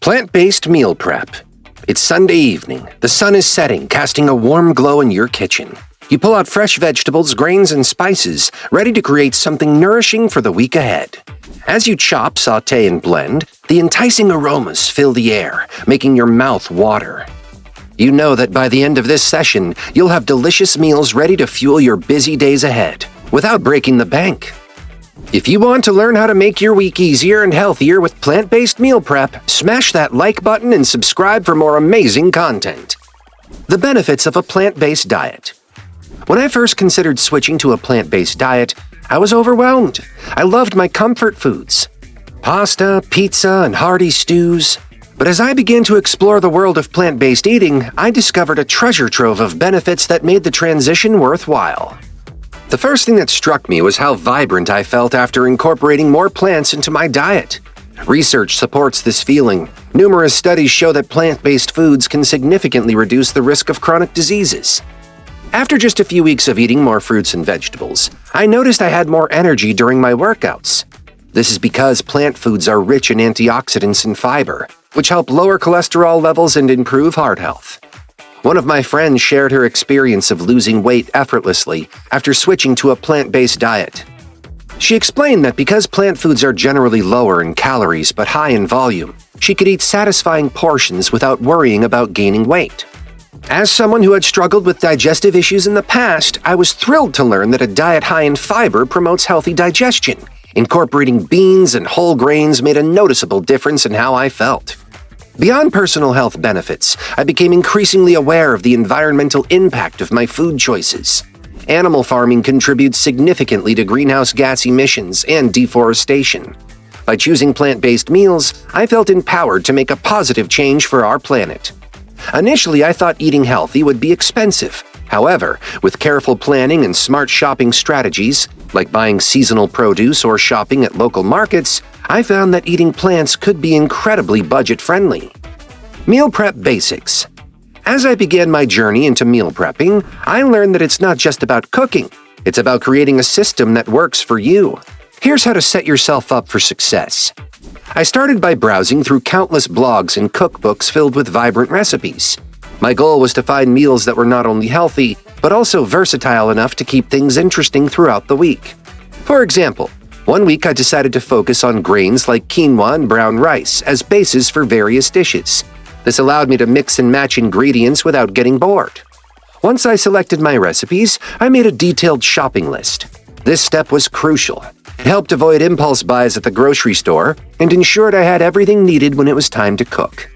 Plant-based meal prep. It's Sunday evening. The sun is setting, casting a warm glow in your kitchen. You pull out fresh vegetables, grains, and spices, ready to create something nourishing for the week ahead. As you chop, sauté, and blend, the enticing aromas fill the air, making your mouth water. You know that by the end of this session, you'll have delicious meals ready to fuel your busy days ahead, without breaking the bank. If you want to learn how to make your week easier and healthier with plant-based meal prep, smash that like button and subscribe for more amazing content. The benefits of a plant-based diet. When I first considered switching to a plant-based diet, I was overwhelmed. I loved my comfort foods: pasta, pizza, and hearty stews. But as I began to explore the world of plant-based eating, I discovered a treasure trove of benefits that made the transition worthwhile. The first thing that struck me was how vibrant I felt after incorporating more plants into my diet. Research supports this feeling. Numerous studies show that plant-based foods can significantly reduce the risk of chronic diseases. After just a few weeks of eating more fruits and vegetables, I noticed I had more energy during my workouts. This is because plant foods are rich in antioxidants and fiber, which help lower cholesterol levels and improve heart health. One of my friends shared her experience of losing weight effortlessly after switching to a plant-based diet. She explained that because plant foods are generally lower in calories but high in volume, she could eat satisfying portions without worrying about gaining weight. As someone who had struggled with digestive issues in the past, I was thrilled to learn that a diet high in fiber promotes healthy digestion. Incorporating beans and whole grains made a noticeable difference in how I felt. Beyond personal health benefits, I became increasingly aware of the environmental impact of my food choices. Animal farming contributes significantly to greenhouse gas emissions and deforestation. By choosing plant-based meals, I felt empowered to make a positive change for our planet. Initially, I thought eating healthy would be expensive. However, with careful planning and smart shopping strategies, like buying seasonal produce or shopping at local markets, I found that eating plants could be incredibly budget-friendly. Meal prep basics. As I began my journey into meal prepping, I learned that it's not just about cooking. It's about creating a system that works for you. Here's how to set yourself up for success. I started by browsing through countless blogs and cookbooks filled with vibrant recipes. My goal was to find meals that were not only healthy, but also versatile enough to keep things interesting throughout the week. For example, one week I decided to focus on grains like quinoa and brown rice as bases for various dishes. This allowed me to mix and match ingredients without getting bored. Once I selected my recipes, I made a detailed shopping list. This step was crucial. It helped avoid impulse buys at the grocery store and ensured I had everything needed when it was time to cook.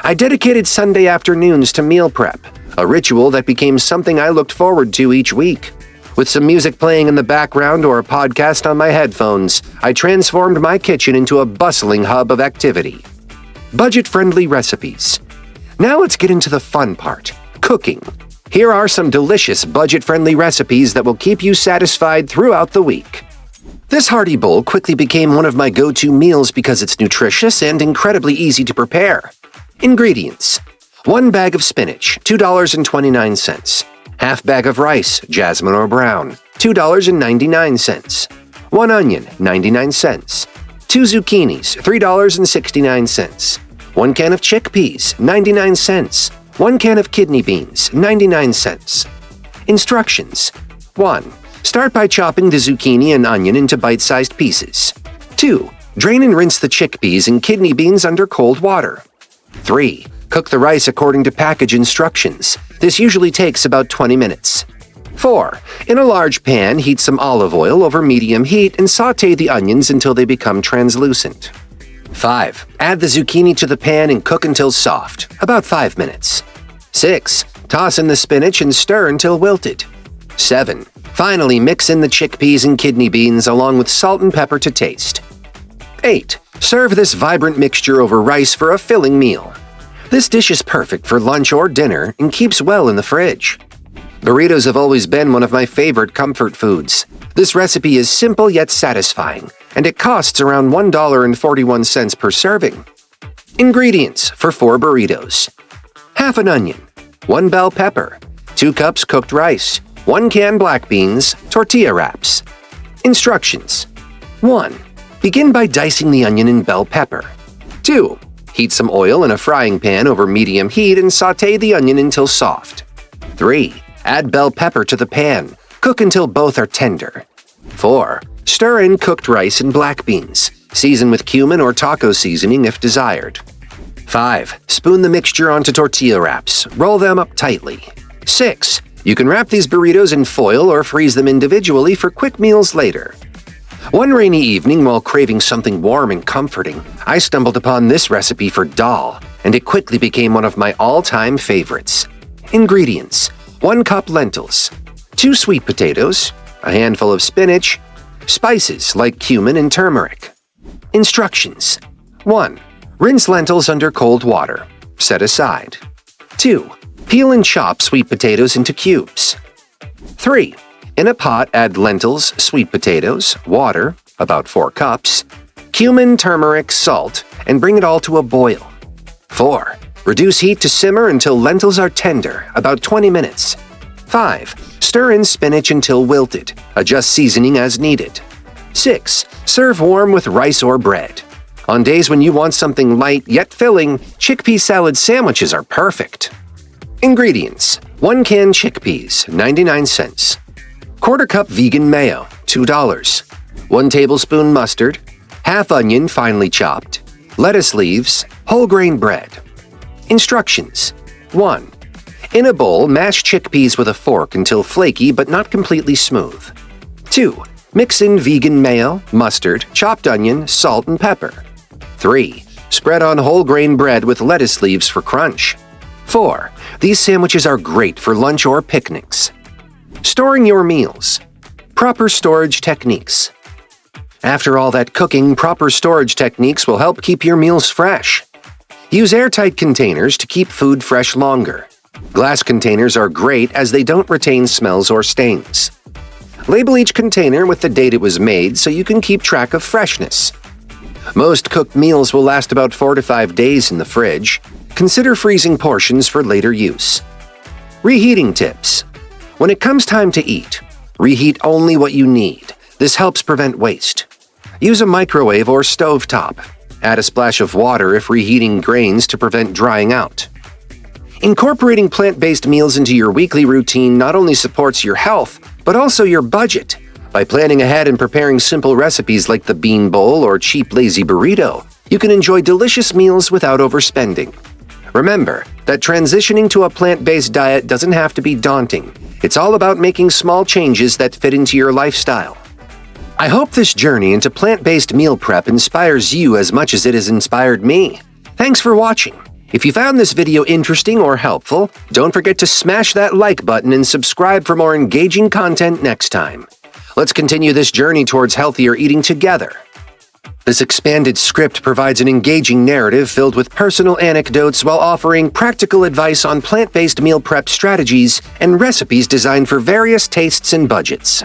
I dedicated Sunday afternoons to meal prep, a ritual that became something I looked forward to each week. With some music playing in the background or a podcast on my headphones, I transformed my kitchen into a bustling hub of activity. Budget-friendly recipes. Now let's get into the fun part, cooking. Here are some delicious budget-friendly recipes that will keep you satisfied throughout the week. This hearty bowl quickly became one of my go-to meals because it's nutritious and incredibly easy to prepare. Ingredients: 1 bag of spinach, $2.29. Half bag of rice, jasmine or brown, $2.99. 1 onion, 99 cents. 2 zucchinis, $3.69. 1 can of chickpeas, 99 cents. 1 can of kidney beans, 99 cents. Instructions: 1. Start by chopping the zucchini and onion into bite-sized pieces. 2. Drain and rinse the chickpeas and kidney beans under cold water. 3. Cook the rice according to package instructions. This usually takes about 20 minutes. 4. In a large pan, heat some olive oil over medium heat and sauté the onions until they become translucent. 5. Add the zucchini to the pan and cook until soft, about 5 minutes. 6. Toss in the spinach and stir until wilted. 7. Finally, mix in the chickpeas and kidney beans along with salt and pepper to taste. 8. Serve this vibrant mixture over rice for a filling meal. This dish is perfect for lunch or dinner and keeps well in the fridge. Burritos have always been one of my favorite comfort foods. This recipe is simple yet satisfying, and it costs around $1.41 per serving. Ingredients for 4 burritos: half an onion, 1 bell pepper, 2 cups cooked rice, 1 can black beans, tortilla wraps. Instructions: 1. Begin by dicing the onion and bell pepper. 2. Heat some oil in a frying pan over medium heat and sauté the onion until soft. 3. Add bell pepper to the pan. Cook until both are tender. 4. Stir in cooked rice and black beans. Season with cumin or taco seasoning if desired. 5. Spoon the mixture onto tortilla wraps. Roll them up tightly. 6. You can wrap these burritos in foil or freeze them individually for quick meals later. One rainy evening, while craving something warm and comforting, I stumbled upon this recipe for dal, and it quickly became one of my all-time favorites. Ingredients: 1 cup lentils, 2 sweet potatoes, a handful of spinach, spices like cumin and turmeric. Instructions: 1. Rinse lentils under cold water. Set aside. 2. Peel and chop sweet potatoes into cubes. 3. In a pot, add lentils, sweet potatoes, water, about 4 cups, cumin, turmeric, salt, and bring it all to a boil. 4. Reduce heat to simmer until lentils are tender, about 20 minutes. 5. Stir in spinach until wilted. Adjust seasoning as needed. 6. Serve warm with rice or bread. On days when you want something light yet filling, chickpea salad sandwiches are perfect. Ingredients: 1 can chickpeas, 99 cents. 1/4 cup vegan mayo, $2. 1 tablespoon mustard. Half onion finely chopped. Lettuce leaves. Whole grain bread. Instructions: 1. In a bowl, mash chickpeas with a fork until flaky but not completely smooth. 2. Mix in vegan mayo, mustard, chopped onion, salt, and pepper. 3. Spread on whole grain bread with lettuce leaves for crunch. 4. These sandwiches are great for lunch or picnics. Storing your meals. Proper storage techniques. After all that cooking, proper storage techniques will help keep your meals fresh. Use airtight containers to keep food fresh longer. Glass containers are great as they don't retain smells or stains. Label each container with the date it was made so you can keep track of freshness. Most cooked meals will last about 4 to 5 days in the fridge. Consider freezing portions for later use. Reheating tips. When it comes time to eat, reheat only what you need. This helps prevent waste. Use a microwave or stovetop. Add a splash of water if reheating grains to prevent drying out. Incorporating plant-based meals into your weekly routine not only supports your health, but also your budget. By planning ahead and preparing simple recipes like the bean bowl or cheap lazy burrito, you can enjoy delicious meals without overspending. Remember that transitioning to a plant-based diet doesn't have to be daunting. It's all about making small changes that fit into your lifestyle. I hope this journey into plant-based meal prep inspires you as much as it has inspired me. Thanks for watching. If you found this video interesting or helpful, don't forget to smash that like button and subscribe for more engaging content next time. Let's continue this journey towards healthier eating together. This expanded script provides an engaging narrative filled with personal anecdotes while offering practical advice on plant-based meal prep strategies and recipes designed for various tastes and budgets.